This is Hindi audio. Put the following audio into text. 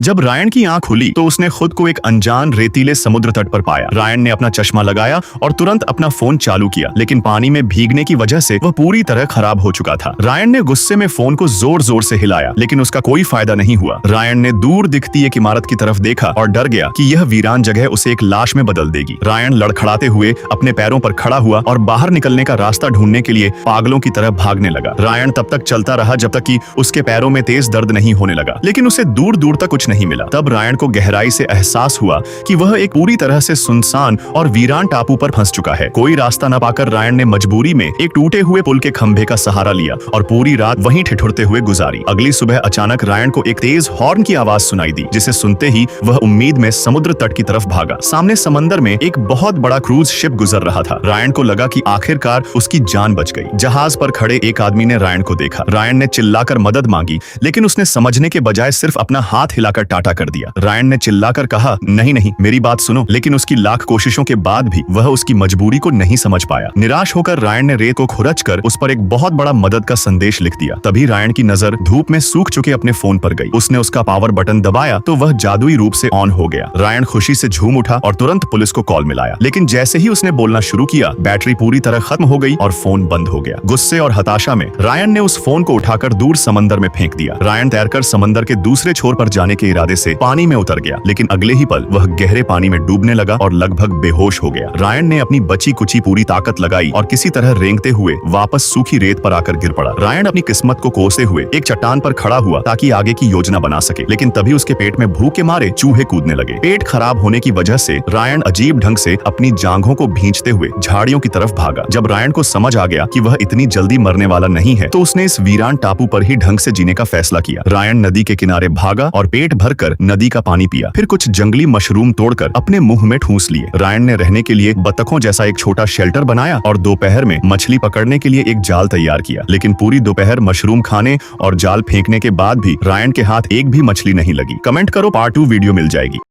जब रायन की आंख खुली तो उसने खुद को एक अनजान रेतीले समुद्र तट पर पाया। रायन ने अपना चश्मा लगाया और तुरंत अपना फोन चालू किया, लेकिन पानी में भीगने की वजह से वह पूरी तरह खराब हो चुका था। रायन ने गुस्से में फोन को जोर जोर से हिलाया, लेकिन उसका कोई फायदा नहीं हुआ। रायन ने दूर दिखती एक इमारत की तरफ देखा और डर गया कि यह वीरान जगह उसे एक लाश में बदल देगी। रायन लड़खड़ाते हुए अपने पैरों पर खड़ा हुआ और बाहर निकलने का रास्ता ढूंढने के लिए पागलों की तरह भागने लगा। रायन तब तक चलता रहा जब तक कि उसके पैरों में तेज दर्द नहीं होने लगा, लेकिन उसे दूर दूर तक कुछ नहीं मिला। तब रायन को गहराई से एहसास हुआ कि वह एक पूरी तरह से सुनसान और वीरान टापू पर फंस चुका है। कोई रास्ता न पाकर रायन ने मजबूरी में एक टूटे हुए पुल के खंभे का सहारा लिया और पूरी रात वहीं ठिठुरते हुए गुजारी। अगली सुबह अचानक रायन को एक तेज हॉर्न की आवाज सुनाई दी, जिसे सुनते ही वह उम्मीद में समुद्र तट की तरफ भागा। सामने समंदर में एक बहुत बड़ा क्रूज शिप गुजर रहा था। रायन को लगा कि आखिरकार उसकी जान बच गई। जहाज पर खड़े एक आदमी ने रायन को देखा। रायन ने चिल्लाकर मदद मांगी, लेकिन उसने समझने के बजाय सिर्फ अपना हाथ हिलाकर टाटा कर दिया। रायन ने चिल्लाकर कहा, नहीं नहीं, मेरी बात सुनो, लेकिन उसकी लाख कोशिशों के बाद भी वह उसकी मजबूरी को नहीं समझ पाया। निराश होकर रायन ने रेत को खुरचकर उस पर एक बहुत बड़ा मदद का संदेश लिख दिया। तभी रायन की नजर धूप में सूख चुके अपने फोन पर गई। उसने उसका पावर बटन दबाया तो वह जादुई रूप से ऑन हो गया। रायन खुशी से झूम उठा और तुरंत पुलिस को कॉल मिलाया, लेकिन जैसे ही उसने बोलना शुरू किया, बैटरी पूरी तरह खत्म हो गई और फोन बंद हो गया। गुस्से और हताशा में रायन ने उस फोन को उठाकर दूर समंदर में फेंक दिया। रायन तैरकर समंदर के दूसरे छोर पर जाने के इरादे से पानी में उतर गया, लेकिन अगले ही पल वह गहरे पानी में डूबने लगा और लगभग बेहोश हो गया। रायन ने अपनी बची कुची पूरी ताकत लगाई और किसी तरह रेंगते हुए वापस सूखी रेत पर आकर गिर पड़ा। रायन अपनी किस्मत को कोसते हुए एक चट्टान पर खड़ा हुआ ताकि आगे की योजना बना सके, लेकिन तभी उसके पेट में भूख के मारे चूहे कूदने लगे। पेट खराब होने की वजह से रायन अजीब ढंग से अपनी जांघों को भींचते हुए झाड़ियों की तरफ भागा। जब रायन को समझ आ गया कि वह इतनी जल्दी मरने वाला नहीं है, तो उसने इस वीरान टापू पर ही ढंग से जीने का फैसला किया। रायन नदी के किनारे भागा और पेट भरकर नदी का पानी पिया। फिर कुछ जंगली मशरूम तोड़कर अपने मुंह में ठूंस लिए। रायन ने रहने के लिए बतखों जैसा एक छोटा शेल्टर बनाया और दोपहर में मछली पकड़ने के लिए एक जाल तैयार किया, लेकिन पूरी दोपहर मशरूम खाने और जाल फेंकने के बाद भी रायन के हाथ एक भी मछली नहीं लगी। कमेंट करो, पार्ट 2 वीडियो मिल जाएगी।